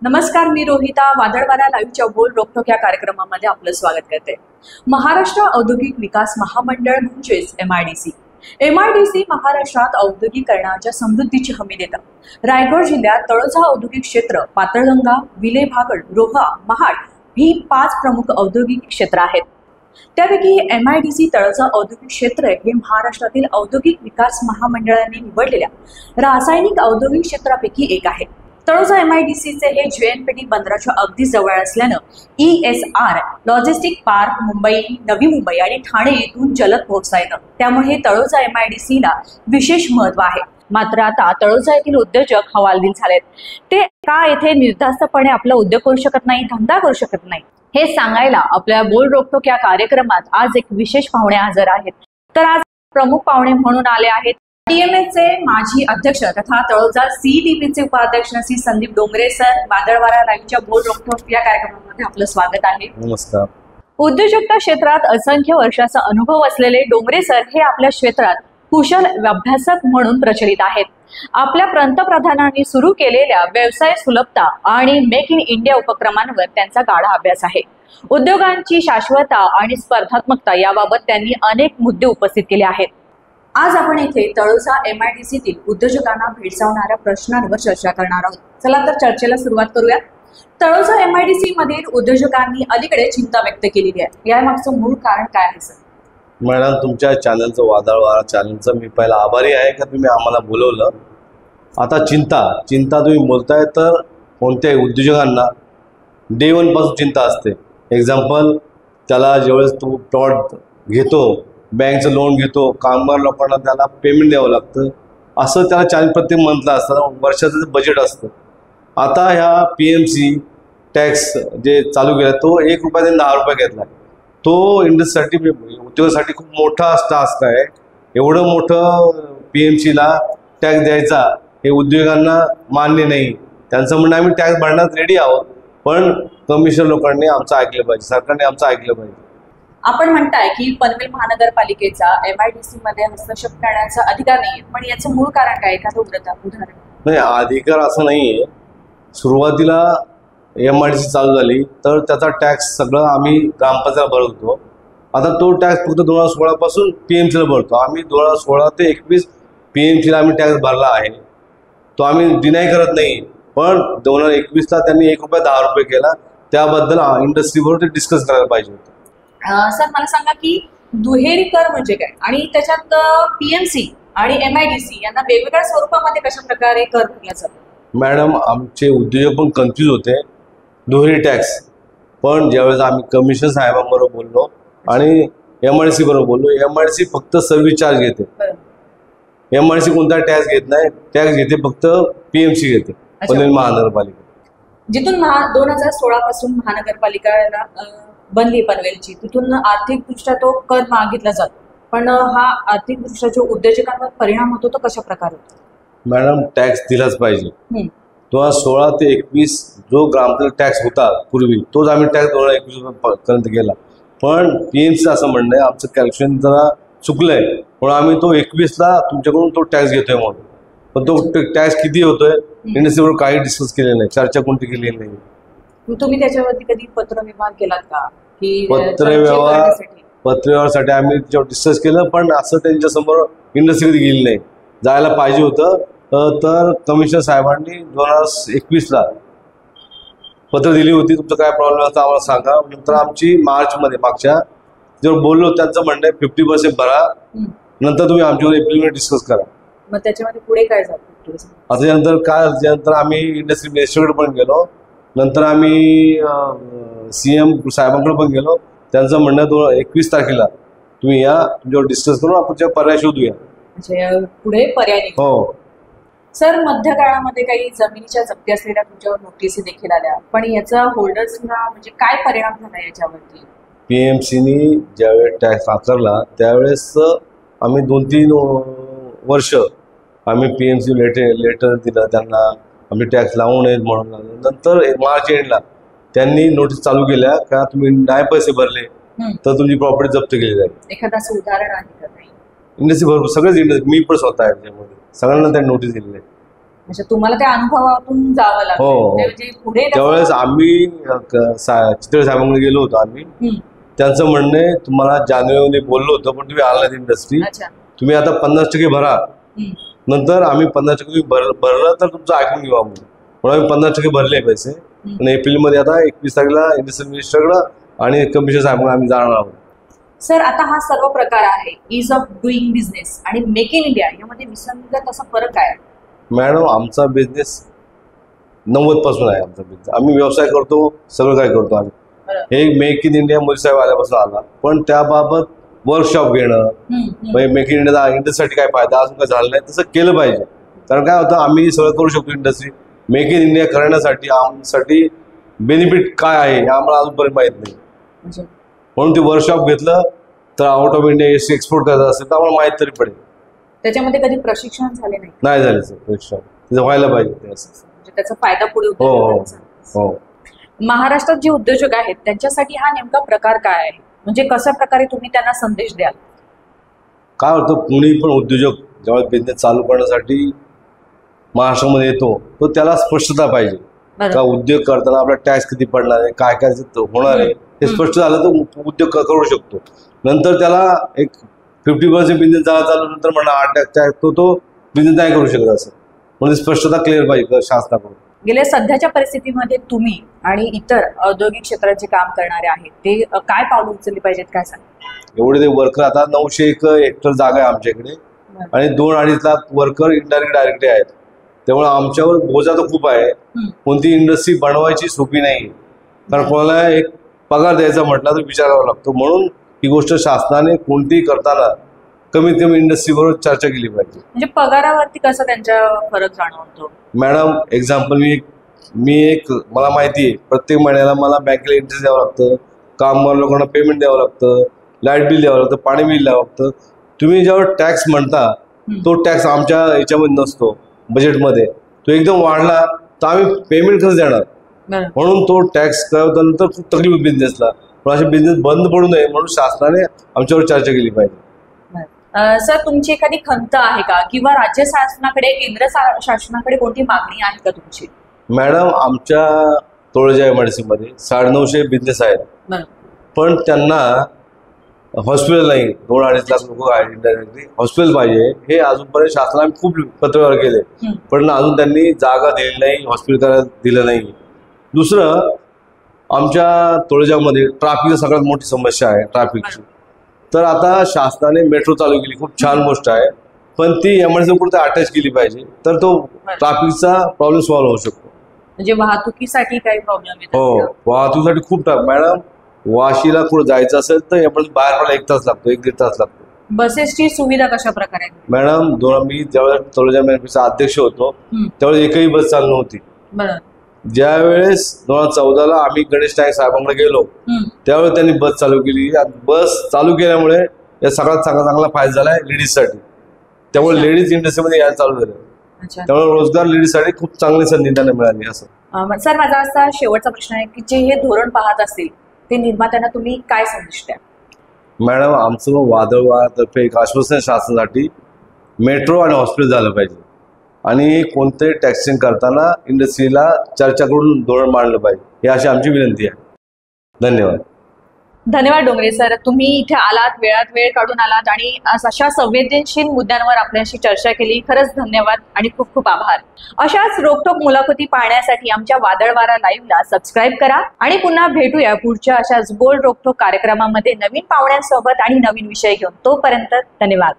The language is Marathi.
नमस्कार, मी रोहिता वादळवारा लाईव्हच्या बोल रोखोक या कार्यक्रमामध्ये आपलं स्वागत करते। महाराष्ट्र औद्योगिक विकास महामंडळ म्हणजेच एमआयडीसी महाराष्ट्रात औद्योगिकरणाच्या समृद्धीची हमी देतं। रायगड जिल्ह्यात तळोजा औद्योगिक क्षेत्र, पातळगंगा, विलेभागड, रोहा, महाड ही 5 प्रमुख औद्योगिक क्षेत्र आहेत। त्यापैकी एमआयडीसी तळोजा औद्योगिक क्षेत्र हे महाराष्ट्रातील औद्योगिक विकास महामंडळाने निवडलेल्या रासायनिक औद्योगिक क्षेत्रापैकी एक आहे। तळोजा एमआयडीसीचे हे जेएनपीटी बंदराच्या अगदी जवळ असल्यानं ESR logistic park Mumbai, Navi Mumbai आणि ठाणे येथून जलद पोहोचता येतं। त्यामुळे तळोजा एमआयडीसीला विशेष महत्त्व आहे। मात्र आता तळोजा येथील उद्योजक हवालदिल झालेत। ते का येथे निर्धास्तपणे आपला उद्योग करू शकत नाही, धंदा करू शकत नाही, हे सांगायला आपल्या बोल रोखोक या कार्यक्रमात आज एक विशेष पाहुणे हजर आहेत। तर आज प्रमुख पाहुणे म्हणून आले आहेत टीएमएसचे माजी अध्यक्ष तथा तळोजा CDPचे उपाध्यक्ष श्री संदीप डोंगरे सर। वादळवारा लाईव्हच्या बोल रोखोक या कार्यक्रमामध्ये आपलं स्वागत आहे। नमस्कार। उद्योजकता क्षेत्रात असंख्य वर्षाचा अनुभव असलेले डोंगरे सर हे आपल्या क्षेत्रात कुशल अभ्यासक म्हणून प्रचलित आहेत। आपल्या पंतप्रधानांनी सुरू केलेल्या व्यवसाय सुलभता आणि मेक इन इंडिया उपक्रमांवर त्यांचा गाढा अभ्यास आहे। उद्योगांची शाश्वतता आणि स्पर्धात्मकता याबाबत त्यांनी अनेक मुद्दे उपस्थित केले आहेत। आज आपण येथे तळोजा एमआयडीसीतील उद्योजकांना भेडसावणाऱ्या प्रश्नांवर चर्चा करणार आहोत। चला तर चर्चेला सुरुवात करूया। तळोजा एमआयडीसी मधील उद्योजकांनी अलीकडे चिंता व्यक्त केलेली आहे, यामागचं मूळ कारण काय आहे सर? मॅडम, तुमच्या चॅनलचं वादळवारा चॅनलचं मी पहिला आभारी आहे का तुम्ही आम्हाला बोलवलं। आता चिंता तुम्ही बोलताय तर कोणत्याही उद्योजकांना डे 1 पासून चिंता असते। एक्झाम्पल, त्याला ज्यावेळेस तो प्लॉट घेतो, बँकचं लोन घेतो, कामगार लोकांना त्याला पेमेंट द्यावं लागतं, असं त्याला प्रत्येक मंथला असतं, वर्षाचं बजेट असतं। आता ह्या PMC टॅक्स जे चालू केला तो 1 रुपया त्यांनी 10 रुपये घेतला। तो इंडस्ट्रीसाठी उद्योगासाठी खूप मोठा टास्क आहे। एवढं मोठं PMCला टॅक्स द्यायचा हे उद्योगांना मान्य नाही। त्यांचं म्हणणं आम्ही टॅक्स भरण्यास रेडी आहोत, पण कमिशन लोकांनी आमचं ऐकलं पाहिजे, सरकारने आमचं ऐकलं पाहिजे। आपण म्हणताय की पनवेल महानगरपालिकेचा एमआयडीसी मध्ये हस्तक्षेप करण्याचा अधिकार नाही, पण याचं मूळ कारण काय? एखादं उदाहरण? नाही, अधिकार असं नाहीये। सुरुवातीला एमआयडीसी चालू झाली तर त्याचा टॅक्स सगळं आम्ही ग्रामपंचायत भरतो। आता तो टॅक्स फक्त 2016 पासून PMCला भरतो। आम्ही 2016 ते 21 PMCला आम्ही टॅक्स भरला आहे, तो आम्ही डिनाय करत नाही। पण 2021ला त्यांनी 1 रुपया 10 रुपये केला, त्याबद्दल इंडस्ट्रीबरोबर ते डिस्कस करायला पाहिजे होतं। सर, मला सांगा की दुहेरी कर म्हणजे काय, आणि त्याच्यात PMC आणि एमआयडीसी यांना वेगवेगळ्या स्वरूपामध्ये कशा प्रकारे कर भरला जातो? मॅडम, आमचे उद्योजक पण कन्फ्यूज होते दुहेरी टॅक्स। पण ज्यावेळेस आम्ही कमिशन साहेबांबरोबर बोललो आणि एमआयडीसी बरोबर बोललो, एमआयडीसी फक्त सर्व्हिस चार्ज घेते, एमआयडीसी कोणता टॅक्स घेत नाही। टॅक्स घेते फक्त PMC घेते, पनवेल महानगरपालिका। जिथून 2016 पासून महानगरपालिकेला बनली पनवेलची, तिथून आर्थिकदृष्ट्या तो कर मागितला जातो, पण हा आर्थिकदृष्ट्या जो उद्योजकांवर परिणाम होतो तो कशा प्रकारे होतो? मॅडम, टॅक्स दिलाच पाहिजे। 2016 ते 21 जो ग्रामपंचायत टॅक्स होता पूर्वी, तोच आम्ही टॅक्स 2021 पर्यंत केला। पण PMC असं म्हणणं आहे आमचं कॅल्क्युलेशन जरा चुकलंय, म्हणून आम्ही तो 21ला तुमच्याकडून तो टॅक्स घेतोय म्हणून। पण तो टॅक्स किती होतोय इंडस्ट्रीवर काही डिस्कस केलेलं नाही, चर्चा कोणती केलेली नाही। तुम्ही त्याच्यावरती कधी पत्रव्यवहार केलात का? की पत्रव्यवहारासाठी आम्ही त्याच्यावर डिस्कस केलं, पण असं त्यांच्यासमोर इंडस्ट्री कधी गेली नाही। जायला पाहिजे होतं। तर कमिशनर साहेबांनी 2021ला पत्र दिली होती, तुमचं काय प्रॉब्लेम असतं आम्हाला सांगा। नंतर आमची मार्चमध्ये मागच्या जेव्हा बोललो, त्यांचं म्हणणं आहे 50% भरा, नंतर तुम्ही आमच्यावर एप्रिलमध्ये डिस्कस करा। मग त्याच्यामध्ये पुढे काय झालं? त्याच्यानंतर त्यानंतर आम्ही इंडस्ट्री मिनिस्टरकडे पण गेलो, नंतर आम्ही CM साहेबांकडे पण गेलो। त्यांचं म्हणणं 21 तारखेला तुम्ही या, तुमच्यावर डिस्कस करून आपण पर्याय शोधूया। पुढे पर्याय? हो सर, मध्य काळामध्ये काही जमिनीच्या जप्ती असलेल्या तुमच्यावर नोटीसी देखील आल्या, पण याचा होल्डर्सना म्हणजे काय परिणाम झाला याच्यावरती? PMCनी ज्यावेळेस टॅक्स आकारला त्यावेळेस आम्ही 2-3 वर्ष आम्ही PMC लेटर दिलं त्यांना, आम्ही टॅक्स लावू नयेत म्हणून। नंतर मार्च एंडला त्यांनी नोटीस चालू केल्या का तुम्ही नाही पैसे भरले तर तुमची प्रॉपर्टी जप्त केली जाईल। एखादं असं उदाहरण आहे का? इंडस्ट्री भरपूर, सगळेच इंडस्ट्री, मी पण स्वतः आहे त्याच्यामध्ये, सगळ्यांना त्यांनी नोटीस दिलेली आहे। अच्छा, तुम्हाला त्या अनुभवातून जावं लागलं. हो. म्हणजे पुढे त्यावेळेस आम्ही चितळे साहेबांकडे गेलो होतो आम्ही. त्यांचं म्हणणं आहे, तुम्हाला जानेवारीमध्ये बोललो होतो पण तुम्ही आला नाही इंडस्ट्री, अच्छा. तुम्ही आता 50% भरा, नंतर आम्ही 50% भरलं तर तुमचं ऐकून घेऊ आम्ही. म्हणून आम्ही 50% भरले पैसे. आणि एप्रिलमध्ये आता 21 तारखेला इंडस्ट्रियल मिनिस्टरकडं आणि कमिशनर साहेबांकडे आम्ही जाणार आहोत. सर, आता हा सर्व प्रकार आहे इज ऑफ डुईंग बिझनेस आणि मेक इन इंडिया यामध्ये विसंगत असा फरक आहे? मॅडम, आमचा बिझनेस 90 पासून आहे. आमचा बिझनेस आम्ही व्यवसाय करतो, सगळं काय करतो आम्ही. हे मेक इन इंडिया मोदी साहेब आल्यापासून आला, पण त्याबाबत वर्कशॉप घेणं, मेक इन इंडिया इंडस्ट्रीसाठी काय फायदा अजून काय झालं नाही, तसं केलं पाहिजे. कारण काय होतं, आम्ही सगळं करू शकतो इंडस्ट्री. मेक इन इंडिया करण्यासाठी आमच्यासाठी बेनिफिट काय आहे हे आम्हाला अजूनपर्यंत माहीत नाही. म्हणून ते वर्कशॉप घेतलं तर आउट ऑफ इंडिया एक्सपोर्ट करायचं असेल तर आम्हाला माहीत तरी पडेल. त्याच्यामध्ये कधी प्रशिक्षण झाले नाही झाले सर प्रशिक्षण, तिथं व्हायला पाहिजे. म्हणजे त्याचा फायदा पुढे हो. महाराष्ट्रात जे उद्योजक आहेत त्यांच्यासाठी हा नेमका प्रकार काय आहे? म्हणजे कशा प्रकारे तुम्ही त्यांना संदेश द्याल? काय होतं, कुणी पण उद्योजक जेव्हा बिझनेस चालू करण्यासाठी महाराष्ट्रामध्ये येतो तो त्याला स्पष्टता पाहिजे. का उद्योग करताना आपला टॅक्स किती पडणार आहे, काय काय होणार आहे हे स्पष्ट झालं तर उद्योग करू शकतो. नंतर त्याला एक 50% बिझनेस झाला चालू, नंतर म्हणा 8% तो बिझनेस नाही करू शकत असं. म्हणजे स्पष्टता क्लिअर पाहिजे शासनाकडून. गेल्या सध्याच्या परिस्थितीमध्ये तुम्ही आणि इतर औद्योगिक क्षेत्रात जे काम करणारे आहेत ते काय पावलं उचलली पाहिजेत, काय सांगा? एवढे ते वर्कर, आता 901 हेक्टर जागा आहे आमच्याकडे आणि 2-2.5 लाख वर्कर इनडायरेक्ट डायरेक्ट आहेत. त्यामुळे आमच्यावर बोजा तर खूप आहे. कोणती इंडस्ट्री बनवायची सोपी नाही, कारण कोणाला एक पगार द्यायचा म्हटला तर विचार करावा लागतो. म्हणून ही गोष्ट शासनाने कोणतीही करताना कमीत कमी इंडस्ट्री बरोबर चर्चा केली पाहिजे. म्हणजे पगारावरती कसं त्यांचा फरक जाणवतो? मॅडम, एक्झाम्पल मला माहिती आहे, प्रत्येक महिन्याला मला बँकेला इंटरेस्ट द्यावं लागतं, कामगार लोकांना पेमेंट द्यावं लागतं, लाईट बिल द्यावं लागतं, पाणी बिल द्यावं लागतं. तुम्ही जेव्हा टॅक्स म्हणता तो टॅक्स आमच्या याच्यामध्ये नसतो बजेटमध्ये, तो एकदम वाढला तर आम्ही पेमेंट कसं देणार? म्हणून तो टॅक्स कळवल्यानंतर खूप तकलीफ बिझनेसला. पण असे बिझनेस बंद पडू नये म्हणून शासनाने आमच्यावर चर्चा केली पाहिजे. सर, तुमची एखादी खंत आहे का किंवा राज्य शासनाकडे, केंद्र शासनाकडे कोणती मागणी आहे का तुमची? मॅडम, आमच्या तळोजा MIDC मध्ये 950 बिझनेस आहेत, पण त्यांना हॉस्पिटल नाही. 2-2.5 लाख लोक आहेत इंडायरेक्टली, हॉस्पिटल पाहिजे. हे अजूनपर्यंत शासनाने खूप पत्रव्यवहार केले, पण अजून त्यांनी जागा दिली नाही, हॉस्पिटल करायला दिलं नाही. दुसरं, आमच्या तळोजामध्ये ट्रॅफिकची सगळ्यात मोठी समस्या आहे, ट्रॅफिकची. तर आता शासनाने मेट्रो चालू केली, खूप छान गोष्ट आहे, पण ती MIDC पुढे अटॅच केली पाहिजे तर तो ट्रॅफिकचा प्रॉब्लेम सॉल्व्ह होऊ शकतो. म्हणजे वाहतुकीसाठी काही प्रॉब्लेम येतो? हो, वाहतुकीसाठी खूप मॅडम, वाशीला कुठं जायचं असेल तर MIDC बाहेर पडायला 1 तास लागतो, 1-1.5 तास लागतो. बसेसची सुविधा कशा प्रकारे? मॅडम, मी ज्यावेळेस तळोजा MIDCचा अध्यक्ष होतो त्यावेळेस एकही बस चालू नव्हती. ज्या वेळेस 2014ला आम्ही गणेश नाईक साहेबांकडे गेलो त्यावेळेस त्यांनी बस चालू केली. बस चालू केल्यामुळे या सगळ्यात चांगला फायदा झालाय लेडीजसाठी. त्यामुळे लेडीज इंडस्ट्रीमध्ये यायला चालू झालं. त्यामुळे रोजगार लेडीजसाठी खूप चांगली संधी त्यांना मिळाली. असं सर, माझा असा शेवटचा प्रश्न आहे की जे हे धोरण पाहत असतील ते निर्मात्यांना तुम्ही काय संदेश द्या? मॅडम, आमचं वादळ वारातर्फे एक आश्वासन शासनासाठी मेट्रो आणि हॉस्पिटल झालं पाहिजे आणि कोणतेही टॅक्सिंग करताना इंडस्ट्रीला चर्चा करून धोरण मांडलं पाहिजे, ही अशी आमची विनंती आहे. धन्यवाद. धन्यवाद डोंगरे सर, तुम्ही इथे आलात, वेळात वेळ काढून आलात आणि अशा संवेदनशील मुद्द्यांवर आपल्याशी चर्चा केली. खरंच धन्यवाद आणि खूप खूप आभार. अशाच रोखठोक मुलाखती पाहण्यासाठी आमच्या वादळवारा लाईव्हला सबस्क्राईब करा आणि पुन्हा भेटूया पुढच्या अशाच बोल्ड रोखठोक कार्यक्रमामध्ये नवीन पाहुण्यांसोबत आणि नवीन विषय घेऊन. तोपर्यंत धन्यवाद.